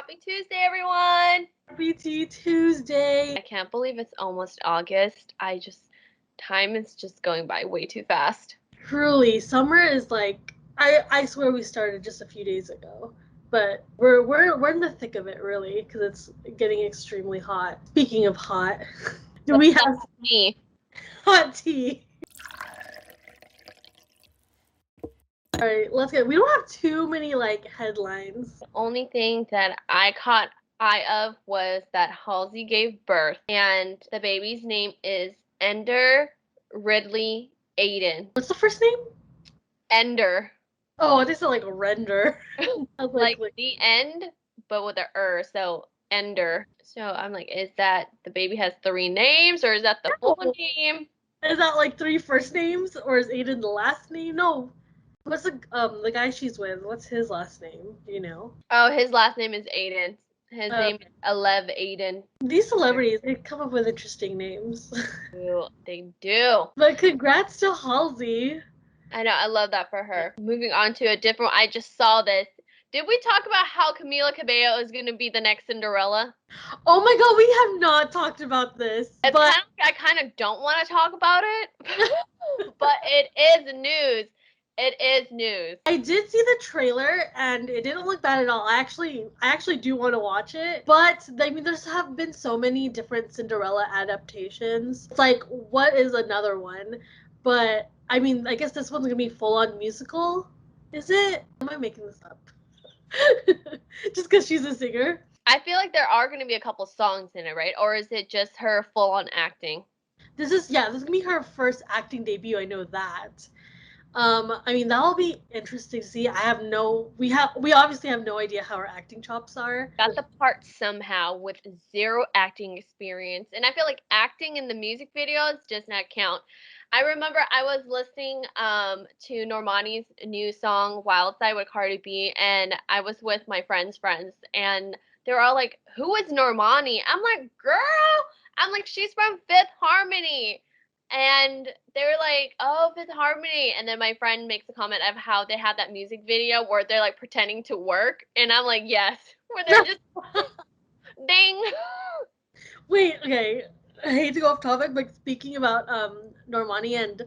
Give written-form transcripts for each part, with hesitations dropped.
Happy Tuesday, everyone! Happy Tuesday! I can't believe it's almost August. Time is just going by way too fast. Truly, summer is like, I swear we started just a few days ago. But we're in the thick of it, really, because it's getting extremely hot. Speaking of hot, do we have me? Hot tea? All right, let's get. We don't have too many headlines. The only thing that I caught eye of was that Halsey gave birth, and the baby's name is Ender Ridley Aiden. What's the first name? Ender. Oh, I just said like render. like the end, but with a so Ender. So I'm like, is that the baby has 3 names, or is that the full name? Is that like 3 first names, or is Aiden the last name? No. What's the guy she's with? What's his last name? Do you know? Oh, his last name is Aiden. His name is Alev Aiden. These celebrities, they come up with interesting names. They do. But congrats to Halsey. I know, I love that for her. Moving on to a different I just saw this. Did we talk about how Camila Cabello is going to be the next Cinderella? Oh my god, we have not talked about this. It's but I kind of don't want to talk about it. But it is news. It is news. I did see the trailer and it didn't look bad at all. I actually do want to watch it. But I mean, there's have been so many different Cinderella adaptations. It's like, what is another one? But I mean, I guess this one's gonna be full on musical. Is it? Am I making this up? Just because she's a singer? I feel like there are going to be a couple songs in it, right? Or is it just her full on acting? This is gonna be her first acting debut. I know that. I mean, that'll be interesting to see. We obviously have no idea how her acting chops are. Got the part somehow with 0 acting experience, and I feel like acting in the music videos does not count. I remember I was listening to Normani's new song Wild Side with Cardi B, and I was with my friends, and they were all like, "Who is Normani?" I'm like, "Girl," I'm like, "She's from Fifth Harmony." And they were like, "Oh, Fifth Harmony," and then my friend makes a comment of how they had that music video where they're like pretending to work, and I'm like, "Yes," where they're just ding. Wait, okay. I hate to go off topic, but speaking about Normani and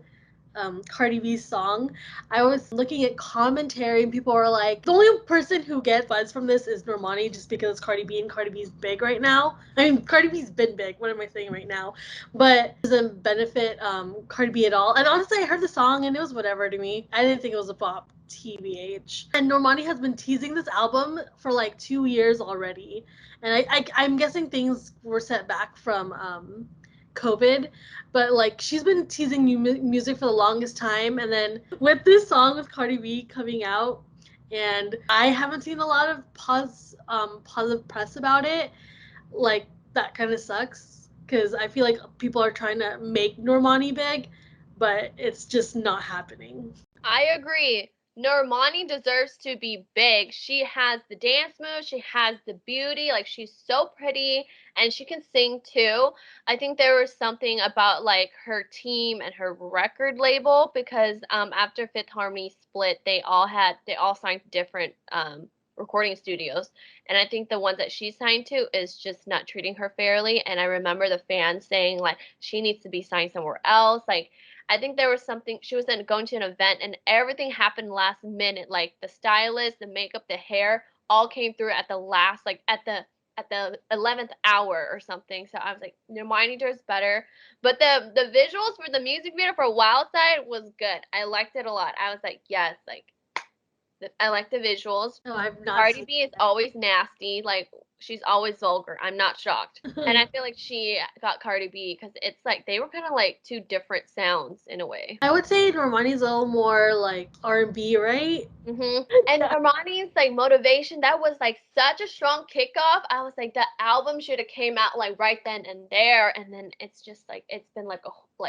Cardi B's song, I was looking at commentary and people were like, the only person who gets buzz from this is Normani just because it's Cardi B and Cardi B's big right now. I mean, Cardi B's been big. What am I saying right now? But it doesn't benefit Cardi B at all. And honestly, I heard the song and it was whatever to me. I didn't think it was a bop. TBH. And Normani has been teasing this album for like 2 years already. And I'm guessing things were set back from COVID, but like she's been teasing new music for the longest time, and then with this song with Cardi B coming out, and I haven't seen a lot of positive press about it. Like that kind of sucks because I feel like people are trying to make Normani big, but it's just not happening. I agree. Normani deserves to be big. She has the dance moves, she has the beauty, like she's so pretty and she can sing too. I think there was something about like her team and her record label because after Fifth Harmony split, they all signed different recording studios. And I think the ones that she signed to is just not treating her fairly. And I remember the fans saying like she needs to be signed somewhere else. Like I think there was something she was going to an event and everything happened last minute. Like the stylist, the makeup, the hair all came through at the last, like at the 11th hour or something. So I was like, Hermione does better. But the visuals for the music video for Wild Side was good. I liked it a lot. I was like, yes, like I like the visuals. No, I've not. Cardi B is always nasty. Like she's always vulgar. I'm not shocked. And I feel like she got Cardi B because it's like they were kind of like 2 different sounds in a way. I would say Normani's a little more like R&B, right? And Armani's like motivation, that was like such a strong kickoff. I was like, the album should have came out like right then and there, and then it's just like it's been like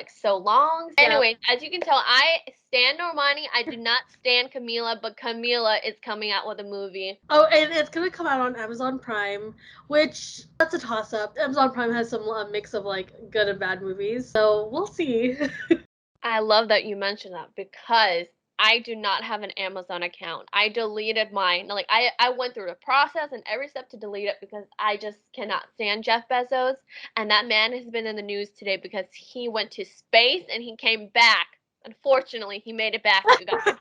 so long. Yeah. Anyways, as you can tell, I stand Normani. I do not stand Camila, but Camila is coming out with a movie. Oh, and it's gonna come out on Amazon Prime, which that's a toss up. Amazon Prime has some mix of like good and bad movies, so we'll see. I love that you mentioned that because I do not have an Amazon account. I deleted mine. Like I went through the process and every step to delete it because I just cannot stand Jeff Bezos. And that man has been in the news today because he went to space and he came back. Unfortunately, he made it back, you guys.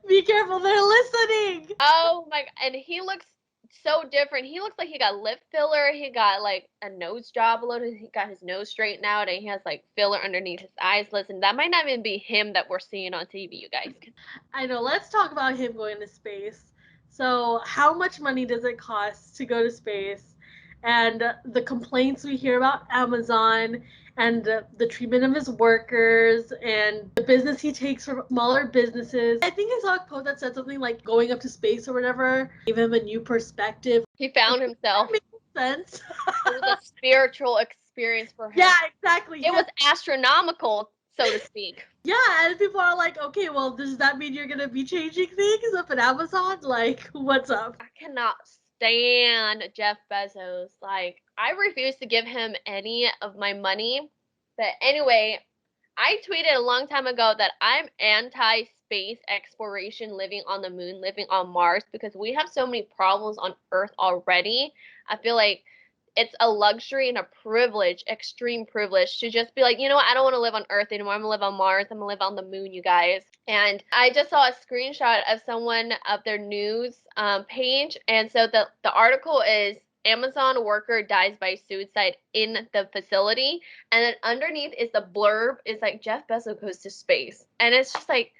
Be careful, they're listening. Oh my, and he looks so different. He looks like he got lip filler. He got like a nose job a little. He got his nose straightened out and he has like filler underneath his eyes. Listen, that might not even be him that we're seeing on TV, you guys. I know. Let's talk about him going to space. So, how much money does it cost to go to space? And the complaints we hear about Amazon and the treatment of his workers and the business he takes from smaller businesses. I think I saw a quote that said something like going up to space or whatever gave him a new perspective. He found That himself. makes sense. It was a spiritual experience for him. Yeah, exactly. It was astronomical, so to speak. Yeah, and people are like, okay, well, does that mean you're gonna be changing things up at Amazon? Like, what's up? I cannot stand Jeff Bezos. Like, I refuse to give him any of my money. But anyway, I tweeted a long time ago that I'm anti space exploration, living on the moon, living on Mars, because we have so many problems on Earth already. I feel like it's a luxury and a privilege, extreme privilege, to just be like, you know what, I don't want to live on Earth anymore. I'm gonna live on Mars. I'm gonna live on the moon, you guys. And I just saw a screenshot of someone of their news page, and so the article is Amazon worker dies by suicide in the facility, and then underneath is the blurb is like Jeff Bezos goes to space, and it's just like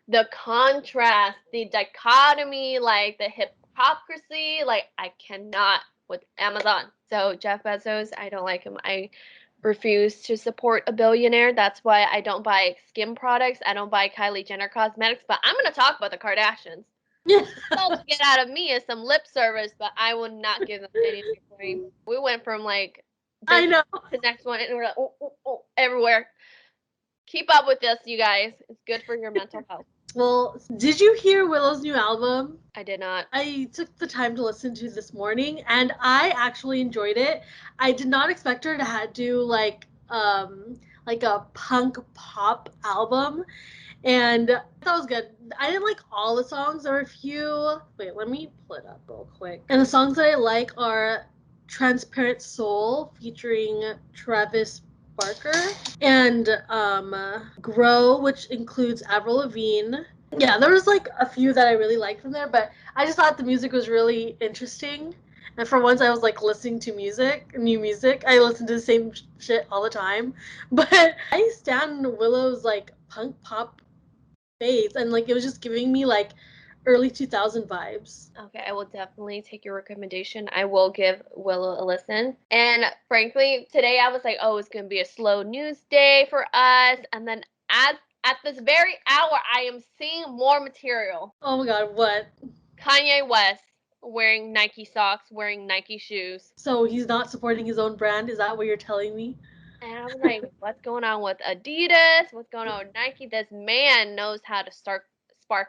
the contrast, the dichotomy, like the hypocrisy. Like I cannot with Amazon. So Jeff Bezos, I don't like him. I refuse to support a billionaire. That's why I don't buy skin products. I don't buy Kylie Jenner cosmetics. But I'm gonna talk about the Kardashians. Yeah. All to get out of me is some lip service, but I will not give them any of my coin. We went from like I this know. to next one, and we're like, oh, oh, oh, everywhere. Keep up with this, you guys. It's good for your mental health. Well, did you hear Willow's new album? I did not. I took the time to listen to this morning and I actually enjoyed it. I did not expect her to do like a punk pop album and that was good. I didn't like all the songs. There were a few. Wait, let me pull it up real quick. And the songs that I like are Transparent Soul featuring Travis Barker and Grow, which includes Avril Lavigne. Yeah, there was like a few that I really liked from there, but I just thought the music was really interesting. And for once, I was like listening to new music. I listen to the same shit all the time, but I stand Willow's like punk pop phase, and like it was just giving me like early 2000 vibes. Okay, I will definitely take your recommendation. I will give Willow a listen. And frankly, today I was like, oh, it's going to be a slow news day for us. And then at this very hour, I am seeing more material. Oh my god, what? Kanye West wearing Nike socks, wearing Nike shoes. So he's not supporting his own brand? Is that what you're telling me? And I was like, what's going on with Adidas? What's going on with Nike? This man knows how to spark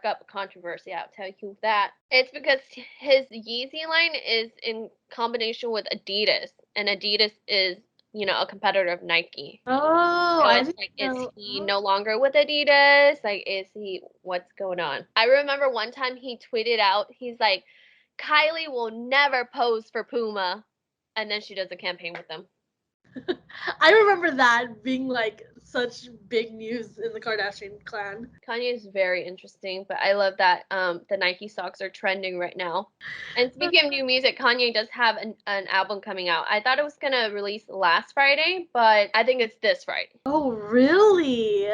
up a controversy. I'll tell you that. It's because his Yeezy line is in combination with Adidas, and Adidas is, a competitor of Nike. Oh, So I it's didn't like, is know. he no longer with Adidas? Like, what's going on? I remember one time he tweeted out, he's like, Kylie will never pose for Puma. And then she does a campaign with them. I remember that being like such big news in the Kardashian clan. Kanye is very interesting, but I love that the Nike socks are trending right now. And speaking of new music, Kanye does have an album coming out. I thought it was gonna release last Friday, but I think it's this Friday. Oh, really?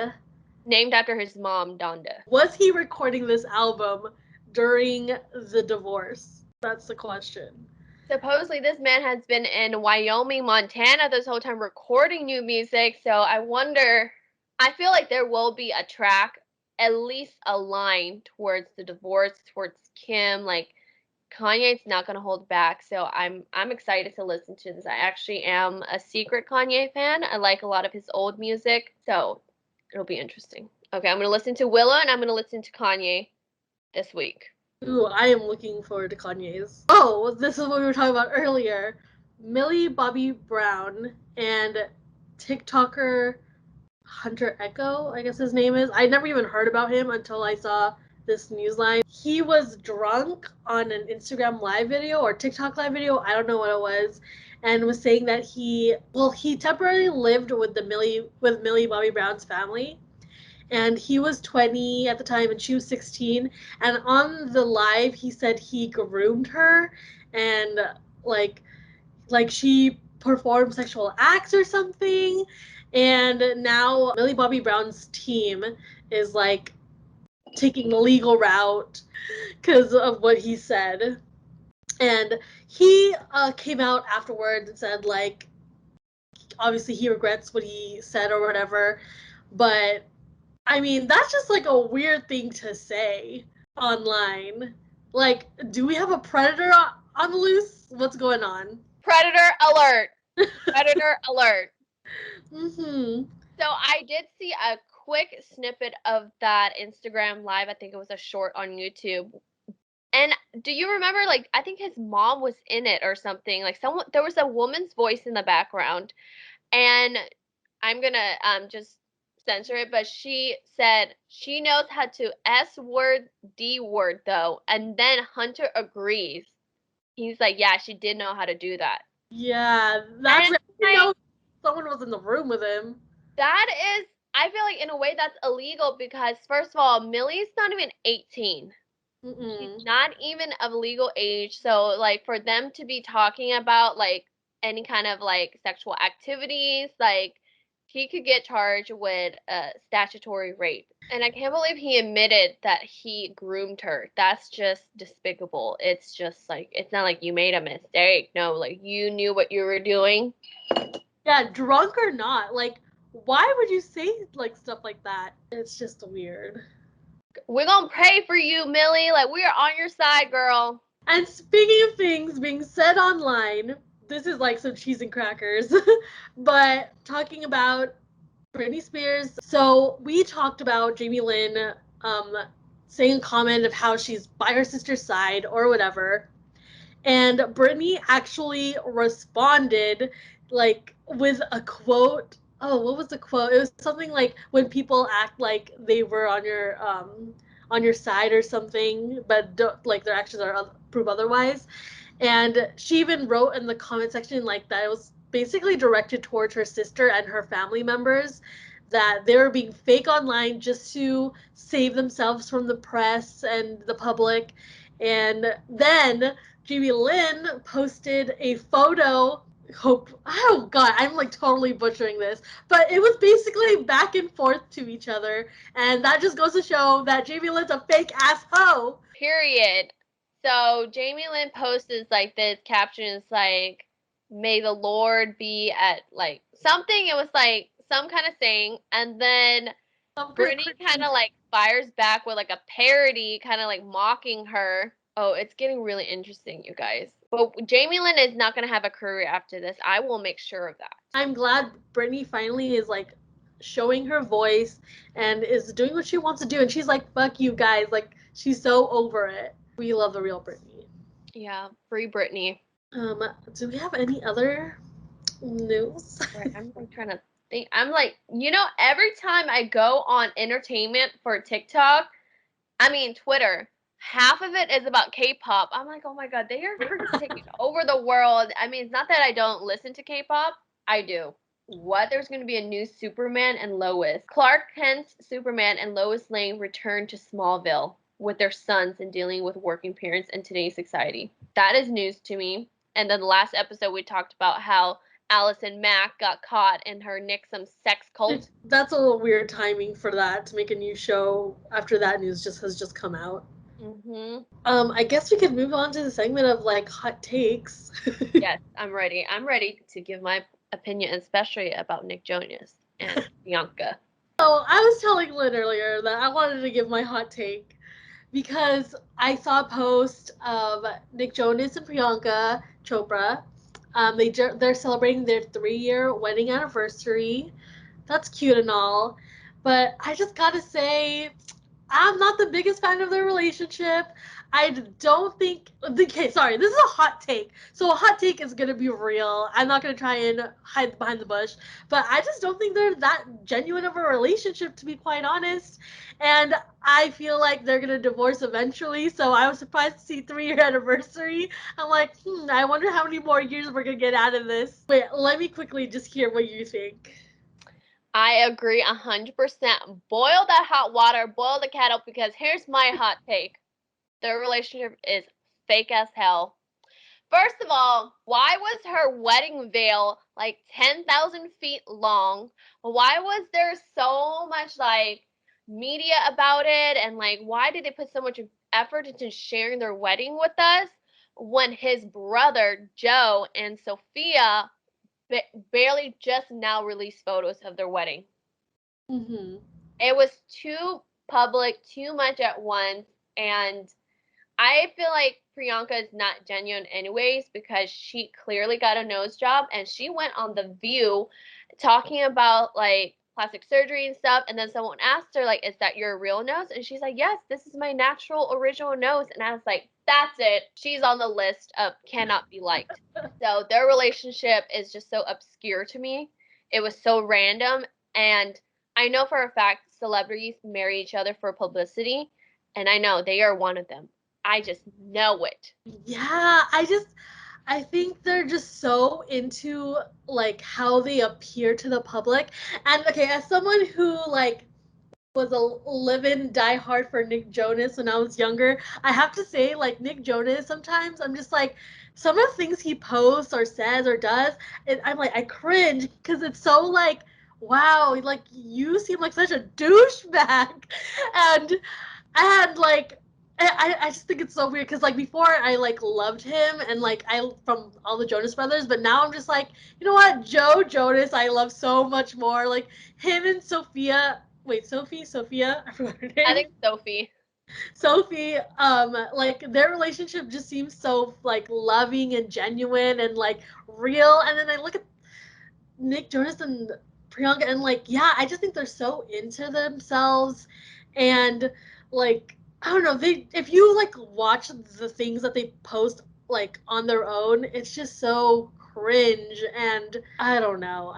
Named after his mom, Donda. Was he recording this album during the divorce? That's the question. Supposedly, this man has been in Wyoming, Montana this whole time recording new music. So I wonder. I feel like there will be a track, at least a line towards the divorce, towards Kim. Like Kanye's not gonna hold back, so I'm excited to listen to this. I actually am a secret Kanye fan. I like a lot of his old music, so it'll be interesting. Okay, I'm gonna listen to Willow and I'm gonna listen to Kanye this week. Ooh, I am looking forward to Kanye's. Oh, this is what we were talking about earlier. Millie Bobby Brown and TikToker Hunter Echo, I guess his name is. I never even heard about him until I saw this newsline. He was drunk on an Instagram live video or TikTok live video, I don't know what it was, and was saying that he temporarily lived with Millie Bobby Brown's family, and he was 20 at the time and she was 16, and on the live he said he groomed her, and like she performed sexual acts or something. And now Millie Bobby Brown's team is like taking the legal route because of what he said. And he came out afterwards and said, like, obviously he regrets what he said or whatever. But I mean, that's just like a weird thing to say online. Like, do we have a predator on the loose? What's going on? Predator alert. Predator alert. Mm-hmm. So I did see a quick snippet of that Instagram live. I think it was a short on YouTube. And do you remember, like, I think his mom was in it or something. Like, someone, there was a woman's voice in the background. And I'm gonna just censor it, but she said she knows how to S word, D word though. And then Hunter agrees. He's like, yeah, she did know how to do that. Yeah, And that's it's you like, know someone was in the room with him. that is, I feel like in a way that's illegal because, first of all, Millie's not even 18. She's Mm-mm. not even of legal age. So, like, for them to be talking about, like, any kind of, like, sexual activities, like, he could get charged with statutory rape. And I can't believe he admitted that he groomed her. That's just despicable. It's just like, it's not like you made a mistake. No, like, you knew what you were doing. Yeah, drunk or not, like, why would you say like stuff like that? It's just weird. We're gonna pray for you, Millie. Like, we are on your side, girl. And speaking of things being said online, this is like some cheese and crackers, but talking about Britney Spears. So we talked about Jamie Lynn um, saying a comment of how she's by her sister's side or whatever. And Brittany actually responded like with a quote. Oh, what was the quote? It was something like when people act like they were on your side or something, but like their actions are prove otherwise. And she even wrote in the comment section like that it was basically directed towards her sister and her family members, that they were being fake online just to save themselves from the press and the public. And then Jamie Lynn posted a photo. Oh god, I'm like totally butchering this, but it was basically back and forth to each other, and that just goes to show that Jamie Lynn's a fake ass hoe. Period. So Jamie Lynn posted like this caption is like, "May the Lord be at," like something. It was like some kind of saying, and then Brittany kind of like fires back with like a parody, kind of like mocking her. Oh, it's getting really interesting, you guys. But Jamie Lynn is not gonna have a career after this. I will make sure of that. I'm glad Brittany finally is like showing her voice and is doing what she wants to do. And she's like, fuck you guys. Like, she's so over it. We love the real Brittany. Yeah, free Brittany. Do we have any other news? Right, I'm like trying to think. I'm like, every time I go on entertainment for TikTok, I mean Twitter, half of it is about K-pop. I'm like, oh my god, they are just taking over the world. I mean, it's not that I don't listen to K-pop. I do. What? There's going to be a new Superman and Lois. Clark Kent's Superman and Lois Lane return to Smallville with their sons and dealing with working parents in today's society. That is news to me. And then the last episode we talked about how Allison Mack got caught in her Nixon sex cult. That's a little weird timing for that to make a new show after that news just has just come out. Mhm. I guess we could move on to the segment of like hot takes. Yes, I'm ready. I'm ready to give my opinion, especially about Nick Jonas and Bianca. So I was telling Lynn earlier that I wanted to give my hot take because I saw a post of Nick Jonas and Priyanka Chopra. They're celebrating their 3-year wedding anniversary. That's cute and all, but I just gotta say, I'm not the biggest fan of their relationship. I don't think. Okay, sorry, this is a hot take. So a hot take is gonna be real. I'm not gonna try and hide behind the bush, but I just don't think they're that genuine of a relationship, to be quite honest. And I feel like they're gonna divorce eventually. So I was surprised to see 3-year anniversary. I'm like, I wonder how many more years we're gonna get out of this. Wait, let me quickly just hear what you think. I agree 100%. Boil that hot water, boil the kettle, because here's my hot take. Their relationship is fake as hell. First of all, why was her wedding veil like 10,000 feet long? Why was there so much like media about it? And like, why did they put so much effort into sharing their wedding with us when his brother, Joe, and Sophia barely just now released photos of their wedding? Mm-hmm. It was too public, too much at once, and I feel like Priyanka is not genuine anyways because she clearly got a nose job and she went on The View talking about like plastic surgery and stuff, and then someone asked her like, is that your real nose? And she's like, yes, this is my natural original nose. And I was like, that's it, she's on the list of cannot be liked. So their relationship is just so obscure to me. It was so random, and I know for a fact celebrities marry each other for publicity, and I know they are one of them. I just know it. Yeah, I think they're just so into like how they appear to the public. And okay, as someone who like was a live-in diehard for Nick Jonas when I was younger, I have to say like Nick Jonas sometimes I'm just like some of the things he posts or says or does, I'm like I cringe because it's so like wow, like you seem like such a douchebag. and and like I just think it's so weird because like before I like loved him and like I from all the Jonas Brothers, but now I'm just like, you know what, Joe Jonas I love so much more. Like him and Sophia. Wait, Sophia, I forgot her I name. think Sophie. Sophie, like their relationship just seems so like loving and genuine and like real. And then I look at Nick Jonas and Priyanka, and like, yeah, I just think they're so into themselves, and like, I don't know, they if you like watch the things that they post like on their own, it's just so cringe, and I don't know,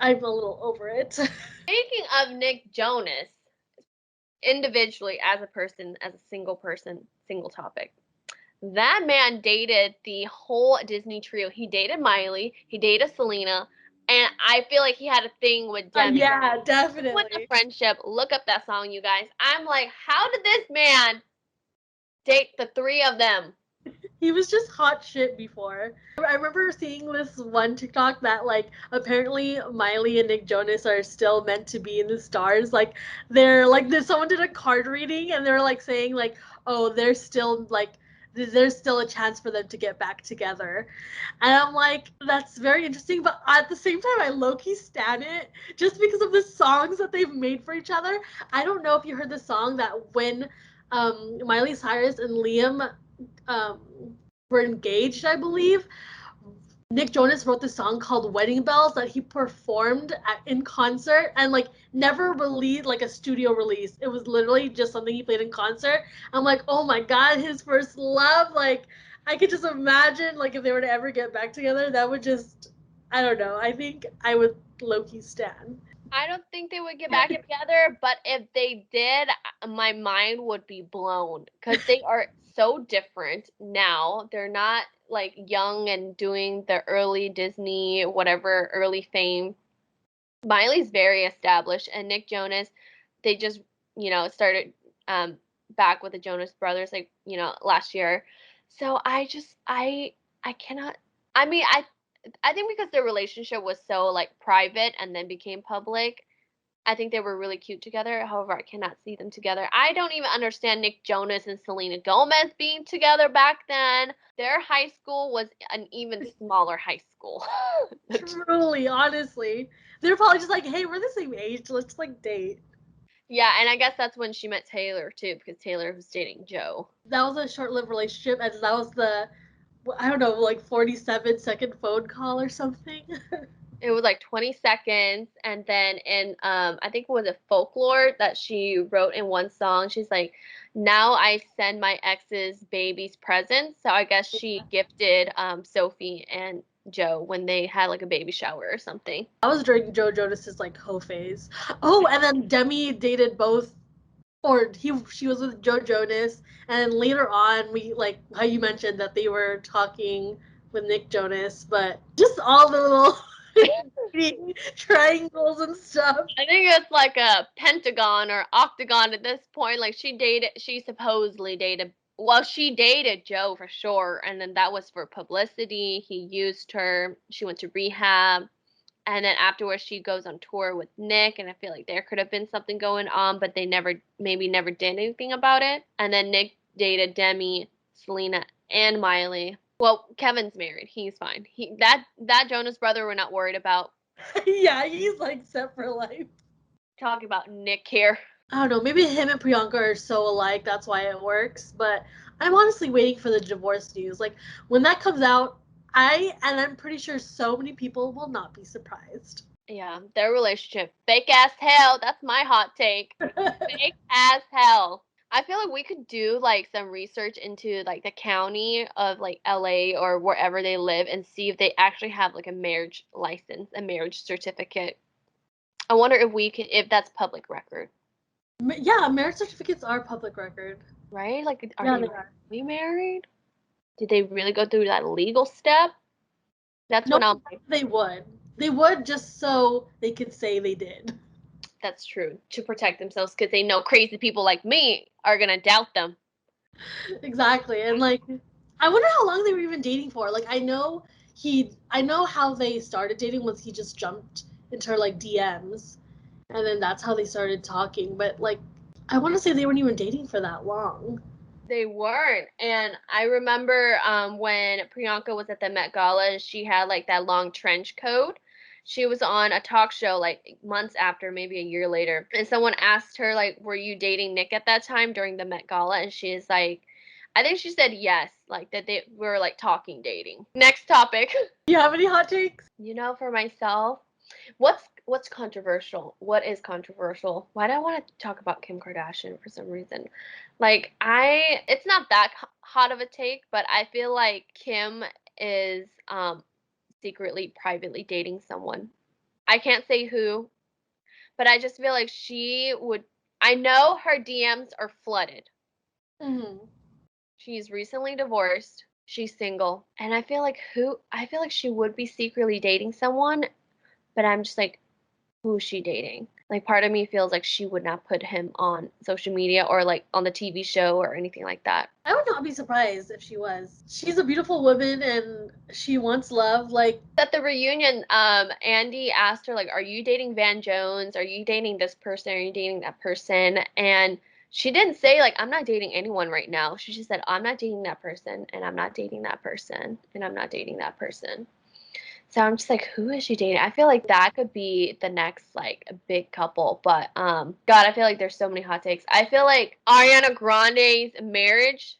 I'm a little over it. Speaking of Nick Jonas, individually as a person, as a single person, single topic, that man dated the whole Disney trio. He dated Miley, he dated Selena, and I feel like he had a thing with Demi. Yeah, With the definitely. friendship, look up that song, you guys. I'm like, how did this man date the three of them? He was just hot shit before. I remember seeing this one TikTok that like apparently Miley and Nick Jonas are still meant to be in the stars. Like they're like there's someone did a card reading and they're like saying like, oh, they're still like there's still a chance for them to get back together. And I'm like, that's very interesting, but at the same time I low-key stan it just because of the songs that they've made for each other. I don't know if you heard the song that when Miley Cyrus and Liam um, were engaged, I believe. Nick Jonas wrote this song called Wedding Bells that he performed in concert and like never released like a studio release. It was literally just something he played in concert. I'm like, oh my god, his first love. Like I could just imagine like if they were to ever get back together, that would just I don't know. I think I would low-key stan. I don't think they would get back together, but if they did, my mind would be blown because they are so different now. They're not like young and doing the early Disney, whatever, early fame. Miley's very established, and Nick Jonas, they just, started um, back with the Jonas Brothers, like, last year. So I cannot, I mean, I think because their relationship was so like private and then became public, I think they were really cute together. However, I cannot see them together. I don't even understand Nick Jonas and Selena Gomez being together back then. Their high school was an even smaller high school. Truly, honestly. They're probably just like, hey, we're the same age. Let's like date. Yeah, and I guess that's when she met Taylor too, because Taylor was dating Joe. That was a short-lived relationship, and that was the I don't know, like 47-second phone call or something. It was like 20 seconds, and then in I think it was a folklore that she wrote in one song. She's like, now I send my ex's babies presents. So I guess she gifted Sophie and Joe when they had like a baby shower or something. That was during Joe Jonas's like hoe phase. Oh, and then Demi dated both, or she was with Joe Jonas, and then later on we like how you mentioned that they were talking with Nick Jonas, but just all the little triangles and stuff. I think it's like a pentagon or octagon at this point. Like she supposedly dated, well, she dated Joe for sure. And then that was for publicity. He used her. She went to rehab. And then afterwards, she goes on tour with Nick. And I feel like there could have been something going on, but they maybe never did anything about it. And then Nick dated Demi, Selena, and Miley. Well, Kevin's married. He's fine. That Jonas brother we're not worried about. Yeah, he's like set for life. Talking about Nick here. I don't know, maybe him and Priyanka are so alike, that's why it works. But I'm honestly waiting for the divorce news. Like when that comes out, I'm pretty sure so many people will not be surprised. Yeah, their relationship. Fake as hell. That's my hot take. Fake as hell. I feel like we could do like some research into like the county of like LA or wherever they live and see if they actually have like a marriage license, a marriage certificate. I wonder if that's public record, Yeah, marriage certificates are public record. right? Like, are Yeah, they they are. really married? Did they really go through that legal step? That's No, what I'm like. they would. They would just so they could say they did. That's true to protect themselves because they know crazy people like me are gonna doubt them. Exactly. And like I wonder how long they were even dating for. Like I know how they started dating was he just jumped into her like DMs and then that's how they started talking. But like I want to say they weren't even dating for that long. They weren't. And I remember when Priyanka was at the Met Gala and she had like that long trench coat. She was on a talk show like months after, maybe a year later. And someone asked her, like, were you dating Nick at that time during the Met Gala? And she's like, I think she said yes, like that they were like talking dating. Next topic. Do you have any hot takes? For myself, what's controversial? What is controversial? Why do I want to talk about Kim Kardashian for some reason? Like it's not that hot of a take, but I feel like Kim is secretly privately dating someone. I can't say who, but I just feel like she would. I know her DMs are flooded. Mm-hmm. She's recently divorced. She's single, and I feel like she would be secretly dating someone, but I'm just like, who's she dating? Like, part of me feels like she would not put him on social media or like on the TV show or anything like that. I would not be surprised if she was. She's a beautiful woman and she wants love. Like, At the reunion, Andy asked her, like, are you dating Van Jones? Are you dating this person? Are you dating that person? And she didn't say, like, I'm not dating anyone right now. She just said, I'm not dating that person, and I'm not dating that person, and I'm not dating that person. So I'm just like, who is she dating? I feel like that could be the next like big couple. But God, I feel like there's so many hot takes. I feel like Ariana Grande's marriage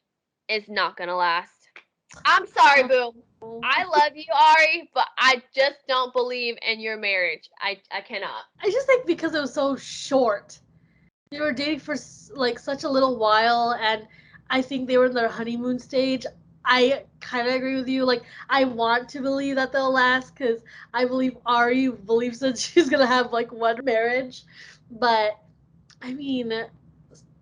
is not gonna last. I'm sorry, boo. I love you, Ari, but I just don't believe in your marriage. I cannot. I just think because it was so short. They were dating for like such a little while, and I think they were in their honeymoon stage. I kind of agree with you. Like, I want to believe that they'll last because I believe Ari believes that she's gonna have like one marriage, but I mean,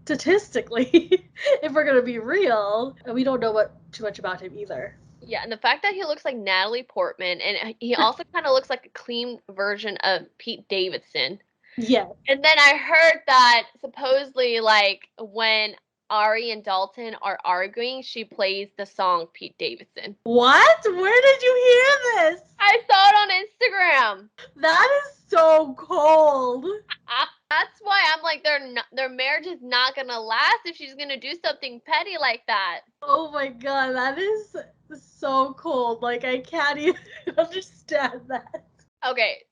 statistically, if we're gonna be real, we don't know what too much about him either. Yeah, and the fact that he looks like Natalie Portman, and he also kind of looks like a clean version of Pete Davidson. Yes. And then I heard that supposedly, like, when Ari and Dalton are arguing, she plays the song Pete Davidson. What? Where did you hear this? I saw it on Instagram. That is so cold. That's why I'm like, their marriage is not gonna last if she's gonna do something petty like that. Oh my god, that is so cold. Like, I can't even understand that. Okay,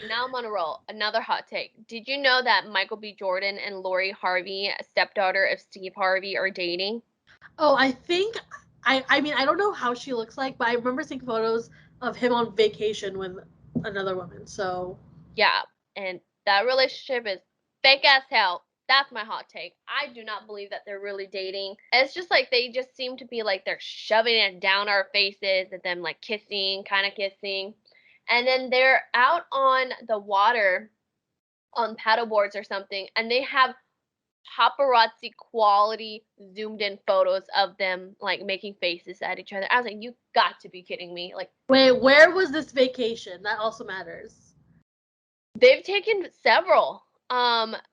now I'm on a roll. Another hot take. Did you know that Michael B. Jordan and Lori Harvey, stepdaughter of Steve Harvey, are dating? Oh, I think I mean I don't know how she looks like, but I remember seeing photos of him on vacation with another woman. So Yeah, and that relationship is fake as hell. That's my hot take. I do not believe that they're really dating. It's just like they just seem to be like they're shoving it down our faces and then like kissing, kind of kissing. And then they're out on the water on paddle boards or something, and they have paparazzi quality zoomed in photos of them like making faces at each other. I was like, you got to be kidding me. Like, Wait, where was this vacation? That also matters. they've taken several.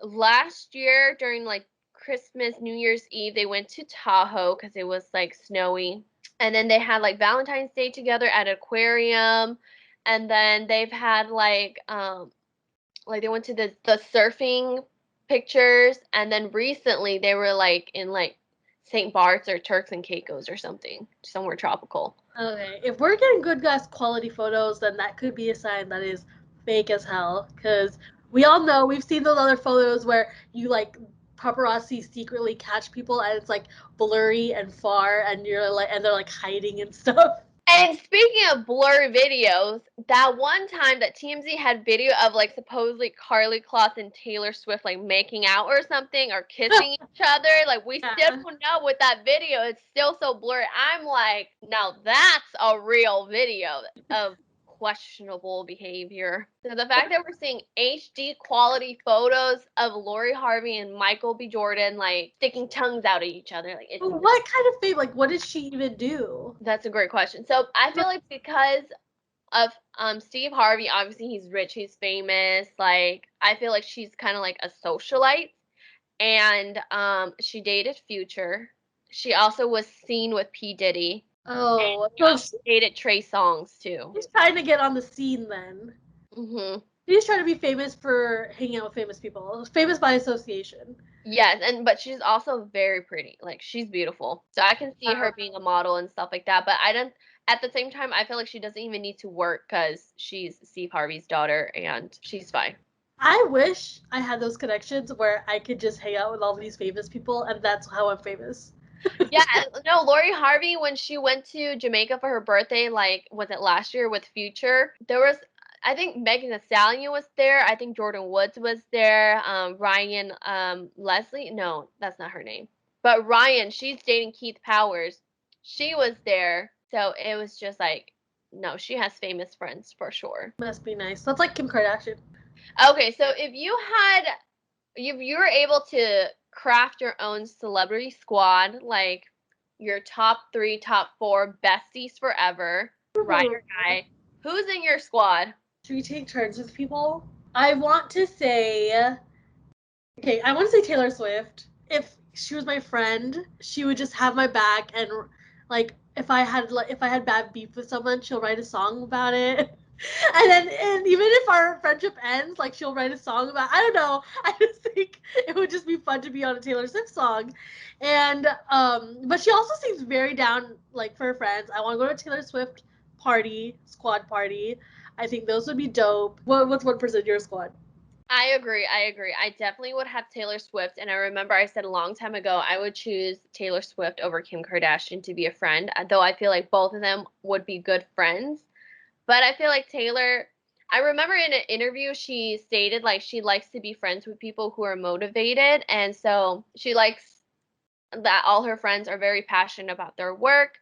Last year during like Christmas, New Year's Eve, they went to Tahoe because it was like snowy. And then they had like Valentine's Day together at an aquarium. And then they've had like they went to the surfing pictures, and then recently they were like in like St. Bart's or Turks and Caicos or something, somewhere tropical. Okay, if we're getting good guys quality photos, then that could be a sign that is fake as hell. Because we all know we've seen those other photos where you like paparazzi secretly catch people and it's like blurry and far, and you're like, and they're like hiding and stuff. And speaking of blurry videos, that one time that TMZ had video of like supposedly Carly Kloss and Taylor Swift like making out or something or kissing each other, like we still Yeah. don't know with that video. It's still so blurry. I'm like, now that's a real video of questionable behavior. So the fact that we're seeing HD quality photos of Lori Harvey and Michael B. Jordan like sticking tongues out at each other, like it's But what kind of fame? Like, what did she even do? that's a great question. So I feel like because of Steve Harvey, obviously he's rich, he's famous. Like I feel like she's kind of like a socialite, and she dated Future. She also was seen with P Diddy. And Oh, she so also dated Trey Songz too. she's trying to get on the scene then. Mhm. She's trying to be famous for hanging out with famous people. Famous by association. Yes, and but she's also very pretty. Like she's beautiful. So I can see her being a model and stuff like that. But I don't. At the same time, I feel like she doesn't even need to work because she's Steve Harvey's daughter and she's fine. I wish I had those connections where I could just hang out with all these famous people, and that's how I'm famous. Yeah, no, Lori Harvey, when she went to Jamaica for her birthday, like, was it last year with Future? There was, I think Megan Thee Stallion was there. I think Jordan Woods was there. Ryan, Leslie, no, that's not her name. But Ryan, she's dating Keith Powers. She was there. So it was just like, no, she has famous friends for sure. Must be nice. That's like Kim Kardashian. Okay, so if you were able to craft your own celebrity squad, like your top three, top four besties forever, ride or die, who's in your squad? Should we take turns with people? I want to say, okay, I want to say Taylor Swift. If she was my friend, she would just have my back, and like if I had bad beef with someone, she'll write a song about it. And even if our friendship ends, like she'll write a song about. I don't know. I just think it would just be fun to be on a Taylor Swift song, and but she also seems very down like for her friends. I want to go to a Taylor Swift party, squad party. I think those would be dope. What's 1% your squad? I agree. I agree. I definitely would have Taylor Swift. And I remember I said a long time ago I would choose Taylor Swift over Kim Kardashian to be a friend, though I feel like both of them would be good friends. But I feel like Taylor, I remember in an interview she stated like she likes to be friends with people who are motivated. And so she likes that all her friends are very passionate about their work.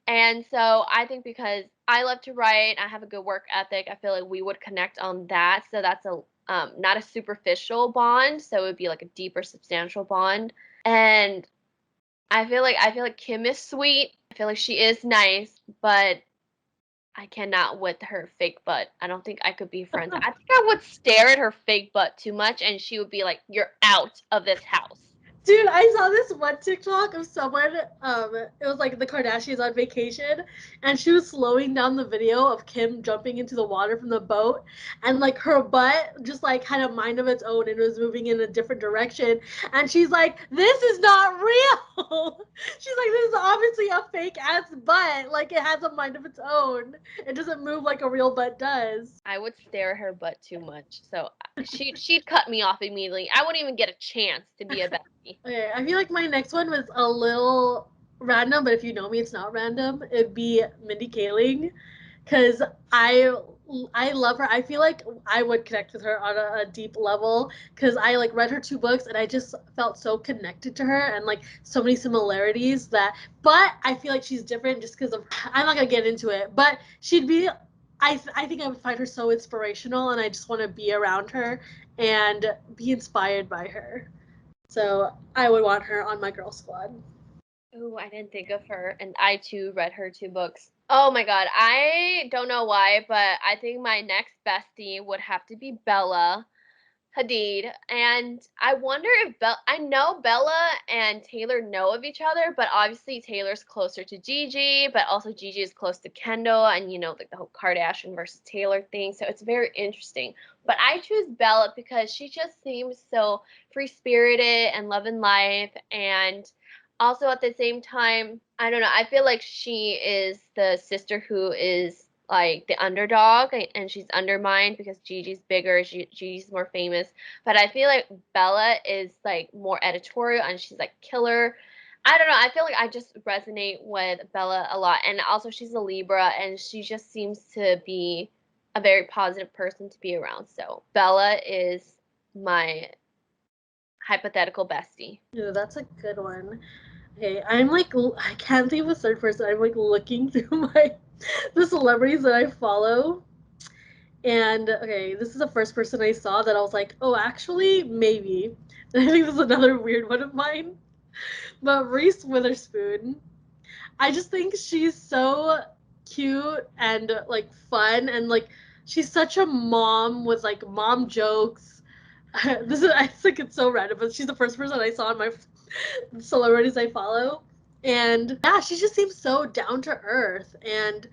And so I think because I love to write, I have a good work ethic, I feel like we would connect on that. So that's a not a superficial bond, so it would be like a deeper, substantial bond. And I feel like Kim is sweet. I feel like she is nice, but I cannot with her fake butt. I don't think I could be friends. I think I would stare at her fake butt too much, and she would be like, "You're out of this house." Dude, I saw this one TikTok of someone, it was like the Kardashians on vacation, and she was slowing down the video of Kim jumping into the water from the boat, and like her butt just like had a mind of its own and was moving in a different direction, and she's like, this is not real! She's like, this is obviously a fake ass butt, like it has a mind of its own. It doesn't move like a real butt does. I would stare at her butt too much, so she'd cut me off immediately. I wouldn't even get a chance to be a bestie. Okay, I feel like my next one was a little random, but if you know me, it's not random. It'd be Mindy Kaling, because I I love her. I feel like I would connect with her on a deep level because I like read her 2 books and I just felt so connected to her and like so many similarities that. But I feel like she's different just because of. I'm not gonna get into it, but she'd be. I think I would find her so inspirational and I just want to be around her and be inspired by her. So I would want her on my girl squad. Ooh, I didn't think of her, and I too read her 2 books. Oh my god, I don't know why, but I think my next bestie would have to be Bella Hadid, and I wonder if I know Bella and Taylor know of each other, but obviously Taylor's closer to Gigi, but also Gigi is close to Kendall, and like the whole Kardashian versus Taylor thing, so it's very interesting. But I choose Bella because she just seems so free spirited and loving life, and also at the same time, I don't know, I feel like she is the sister who is like the underdog and she's undermined because Gigi's bigger, Gigi's more famous. But I feel like Bella is like more editorial and she's like killer. I don't know. I feel like I just resonate with Bella a lot. And also she's a Libra and she just seems to be a very positive person to be around. So Bella is my hypothetical bestie. Yeah, that's a good one. Okay, I'm like I can't think of a third person. I'm like looking through my the celebrities that I follow, and okay, this is the first person I saw that I was like, oh, actually, maybe. And I think this is another weird one of mine. But Reese Witherspoon, I just think she's so cute and like fun and like she's such a mom with like mom jokes. This is I think it's so random, but she's the first person I saw in my celebrities I follow. And yeah, she just seems so down to earth. And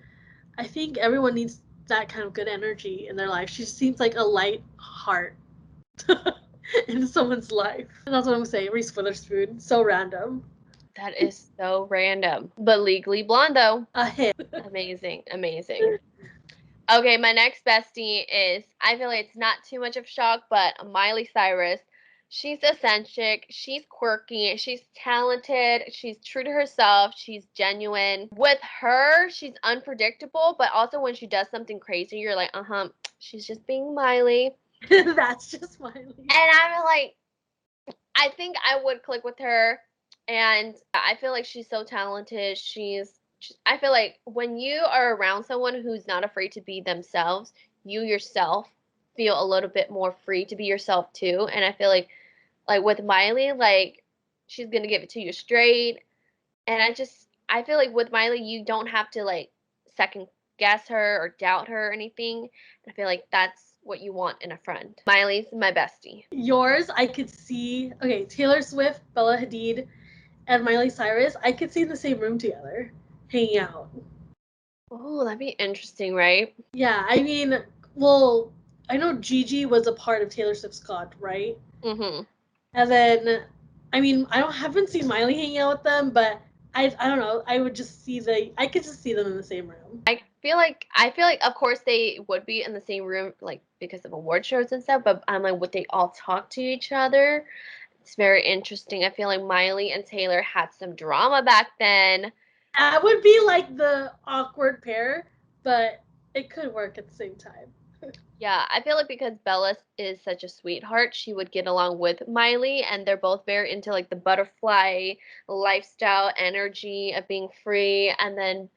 I think everyone needs that kind of good energy in their life. She just seems like a light heart in someone's life. And that's what I'm saying. Reese Witherspoon. So random. That is so random. But Legally Blonde though. A hit. Amazing, amazing. Okay, my next bestie is, I feel like it's not too much of shock, but Miley Cyrus. She's eccentric, she's quirky, she's talented, she's true to herself, she's genuine. With her, she's unpredictable, but also when she does something crazy, you're like, uh-huh, she's just being Miley. That's just Miley. And I'm like, I think I would click with her, and I feel like she's so talented. I feel like when you are around someone who's not afraid to be themselves, you yourself feel a little bit more free to be yourself too. And I feel like with Miley, like she's gonna give it to you straight. And I feel like with Miley, you don't have to like second guess her or doubt her or anything. I feel like that's what you want in a friend. Miley's my bestie. Yours, I could see. Okay, Taylor Swift, Bella Hadid, and Miley Cyrus. I could see in the same room together, hanging out. Oh, that'd be interesting, right? Yeah, I mean, well, I know Gigi was a part of Taylor Swift's squad, right? Mm-hmm. And then, I mean, I don't haven't seen Miley hanging out with them, but I don't know. I would just see I could just see them in the same room. I feel like of course they would be in the same room like because of award shows and stuff, but I'm like would they all talk to each other? It's very interesting. I feel like Miley and Taylor had some drama back then. That would be like the awkward pair, but it could work at the same time. Yeah, I feel like because Bella is such a sweetheart, she would get along with Miley, and they're both very into like the butterfly lifestyle energy of being free. And then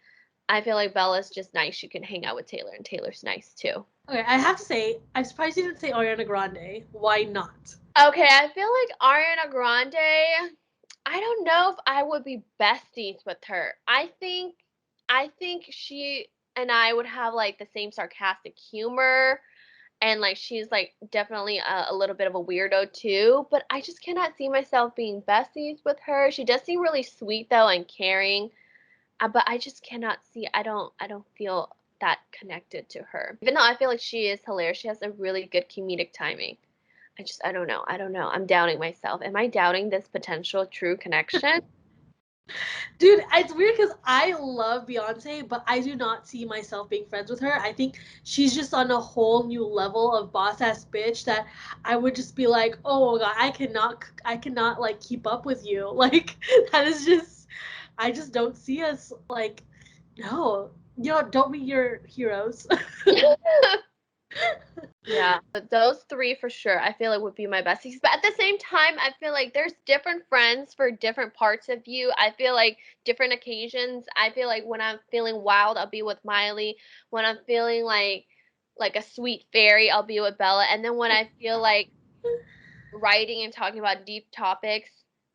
I feel like Bella's just nice. She can hang out with Taylor, and Taylor's nice too. Okay, I have to say, I'm surprised you didn't say Ariana Grande. Why not? Okay, I feel like Ariana Grande, I don't know if I would be besties with her. I think she and I would have like the same sarcastic humor and like she's like definitely a little bit of a weirdo too, but I just cannot see myself being besties with her. She does seem really sweet though and caring, but I just cannot see I don't feel that connected to her. Even though I feel like she is hilarious. She has a really good comedic timing. I don't know. I don't know. I'm doubting myself. Am I doubting this potential true connection? Dude, it's weird because I love Beyonce, but I do not see myself being friends with her. I think she's just on a whole new level of boss ass bitch that I would just be like, oh my god, I cannot like keep up with you. Like that is just, I just don't see us like, no. Don't meet your heroes. Yeah, but those three for sure, I feel like would be my besties. But at the same time, I feel like there's different friends for different parts of you. I feel like different occasions. I feel like when I'm feeling wild, I'll be with Miley. When I'm feeling like a sweet fairy, I'll be with Bella. And then when I feel like writing and talking about deep topics,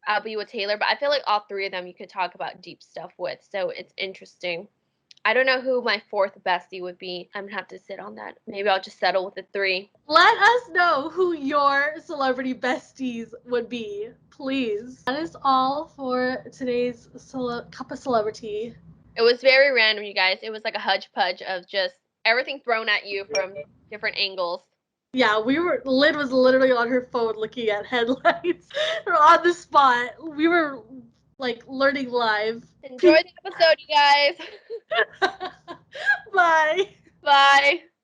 I'll be with Taylor. But I feel like all three of them you could talk about deep stuff with. So it's interesting. I don't know who my fourth bestie would be. I'm gonna have to sit on that. Maybe I'll just settle with the three. Let us know who your celebrity besties would be, please. That is all for today's Cup of Celebrity. It was very random, you guys. It was like a hodgepodge of just everything thrown at you from different angles. Yeah, Lynn was literally on her phone looking at headlines or on the spot. We were like learning live. Enjoy the episode, you guys. Bye. Bye.